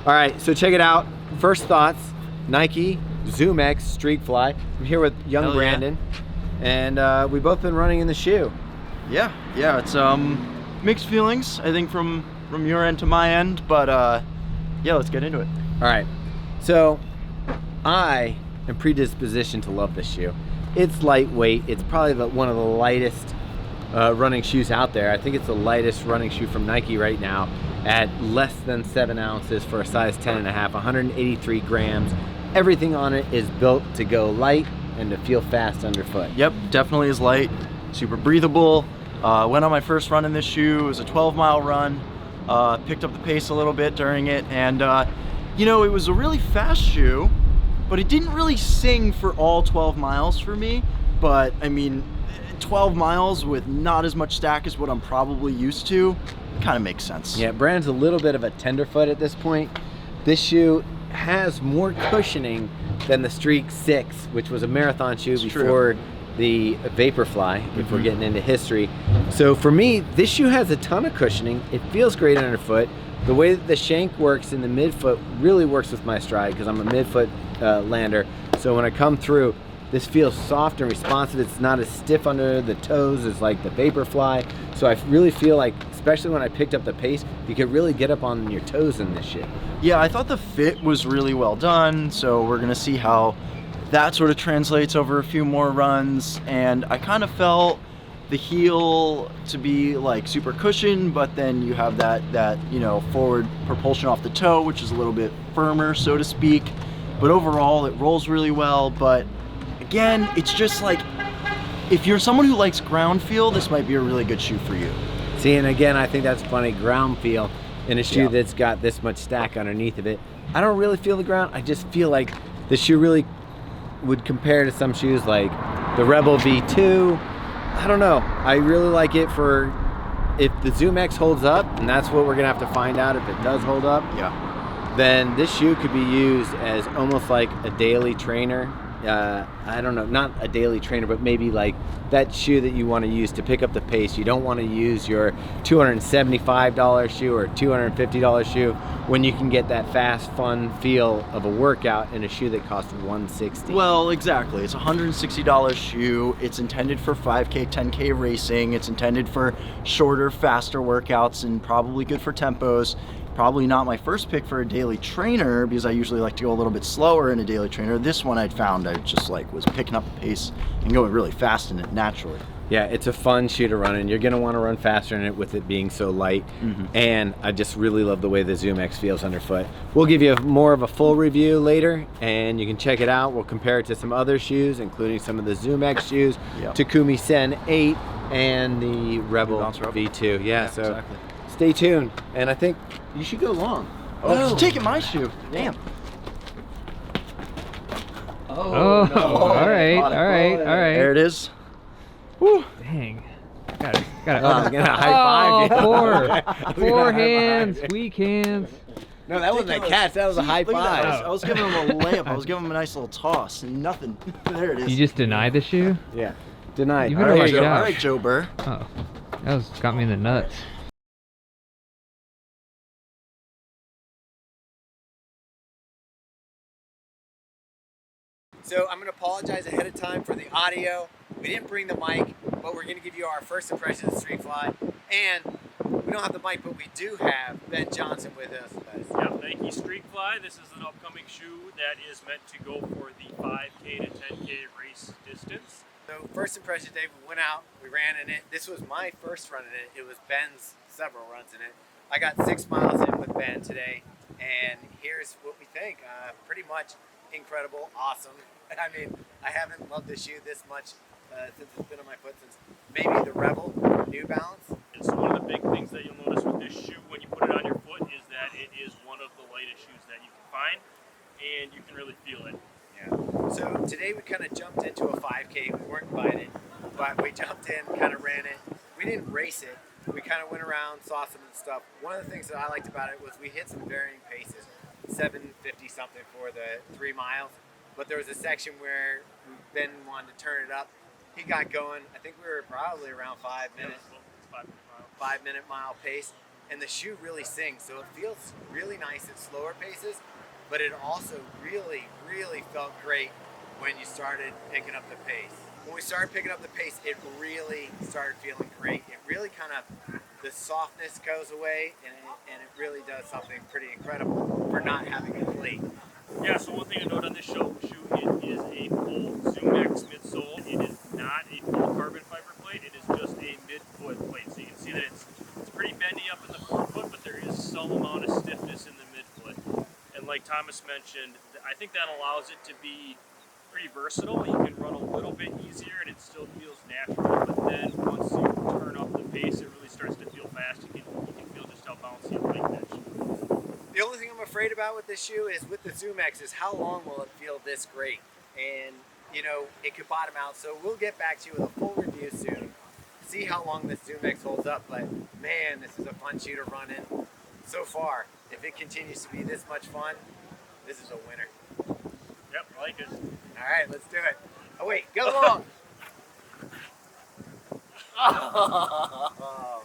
All right, so check it out. First thoughts, Nike ZoomX Streakfly. I'm here with young Brandon, and we've both been running in the shoe. Yeah, it's mixed feelings, I think, from your end to my end, but yeah, let's get into it. All right, so I am predispositioned to love this shoe. It's lightweight. It's probably one of the lightest running shoes out there. I think it's the lightest running shoe from Nike right now at less than 7 ounces for a size 10.5, 183 grams. Everything on it is built to go light and to feel fast underfoot. Yep, definitely is light, super breathable. Went on my first run in this shoe. It was a 12-mile run. Picked up the pace a little bit during it, and you know, it was a really fast shoe, but it didn't really sing for all 12 miles for me. But I mean, 12 miles with not as much stack as what I'm probably used to, kind of makes sense. Yeah, Brand's a little bit of a tenderfoot at this point. This shoe has more cushioning than the Streak 6, which was a marathon shoe before the Vaporfly, if we're getting into history. So for me, this shoe has a ton of cushioning. It feels great underfoot. The way that the shank works in the midfoot really works with my stride because I'm a midfoot lander. So when I come through, this feels soft and responsive. It's not as stiff under the toes as like the Vaporfly. So I really feel like, especially when I picked up the pace, you could really get up on your toes in this shit. Yeah, I thought the fit was really well done. So we're gonna see how that sort of translates over a few more runs. And I kind of felt the heel to be like super cushioned, but then you have that you know, forward propulsion off the toe, which is a little bit firmer, so to speak. But overall, it rolls really well. But again, it's just like, if you're someone who likes ground feel, this might be a really good shoe for you. See, and again, I think that's funny, ground feel in a shoe that's got this much stack underneath of it. I don't really feel the ground. I just feel like the shoe really would compare to some shoes like the Rebel V2. I don't know. I really like it for if the ZoomX holds up, and that's what we're gonna have to find out if it does hold up. Yeah. Then this shoe could be used as almost like a daily trainer. I don't know, not a daily trainer, but maybe like that shoe that you want to use to pick up the pace. You don't want to use your $275 shoe or $250 shoe when you can get that fast, fun feel of a workout in a shoe that costs $160. Well, exactly. It's a $160 shoe. It's intended for 5K, 10K racing. It's intended for shorter, faster workouts and probably good for tempos. Probably not my first pick for a daily trainer because I usually like to go a little bit slower in a daily trainer. This one I'd found I just like was picking up the pace and going really fast in it naturally. Yeah, it's a fun shoe to run in. You're gonna want to run faster in it with it being so light. And I just really love the way the ZoomX feels underfoot. We'll give you more of a full review later, and you can check it out. We'll compare it to some other shoes, including some of the ZoomX shoes, Takumi Sen 8, and the Rebel V2. Yeah, so exactly. Stay tuned, and I think you should go long. Oh, he's taking my shoe. Damn. Oh, no. All right. There it is. Woo. Dang. Got it. I'm gonna high five you. Four hands, weak hands. No, that wasn't a catch. That was a high five. I was giving him a layup. I was giving him a nice little toss, and nothing. There it is. You just denied the shoe? Yeah, denied. All right, Joe Burr. Oh, that got me in the nuts. So I'm going to apologize ahead of time for the audio. We didn't bring the mic, but we're going to give you our first impressions of Streakfly. And we don't have the mic, but we do have Ben Johnson with us. Yeah, Nike Streakfly. This is an upcoming shoe that is meant to go for the 5K to 10K race distance. So first impression, Dave, we went out, we ran in it. This was my first run in it. It was Ben's several runs in it. I got 6 miles in with Ben today, and here's what we think. Pretty much incredible, awesome. I mean, I haven't loved this shoe this much since it's been on my foot since maybe the Rebel New Balance. It's one of the big things that you'll notice with this shoe when you put it on your foot is that it is one of the lightest shoes that you can find, and you can really feel it. Yeah. So today we kind of jumped into a 5K. We weren't invited, but we jumped in, kind of ran it. We didn't race it. We kind of went around, saw some of the stuff. One of the things that I liked about it was we hit some varying paces, 750 something for the 3 miles. But there was a section where Ben wanted to turn it up. He got going. I think we were probably around 5 minutes. 5 minute mile pace. and the shoe really sings. So it feels really nice at slower paces, but it also really, really felt great when you started picking up the pace. When we started picking up the pace, it really started feeling great. It really kind of, the softness goes away, and it really does something pretty incredible for not having a plate. Yeah, so one thing to note on this shoe, it is a full ZoomX midsole. It is not a full carbon fiber plate. It is just a midfoot plate. So you can see that it's pretty bendy up in the forefoot, but there is some amount of stiffness in the midfoot. And like Thomas mentioned, I think that allows it to be pretty versatile. You can run a little bit easier and it still feels natural, but then once you turn up the pace, it really starts to feel fast. You can feel just how bouncy and light that shoe. The only thing I'm afraid about with this shoe is with the ZoomX is how long will it feel this great? And you know, it could bottom out. So we'll get back to you with a full review soon. See how long this ZoomX holds up, but man, this is a fun shoe to run in. So far, if it continues to be this much fun, this is a winner. Yep, I like it. All right, let's do it. Oh wait, go long. Oh.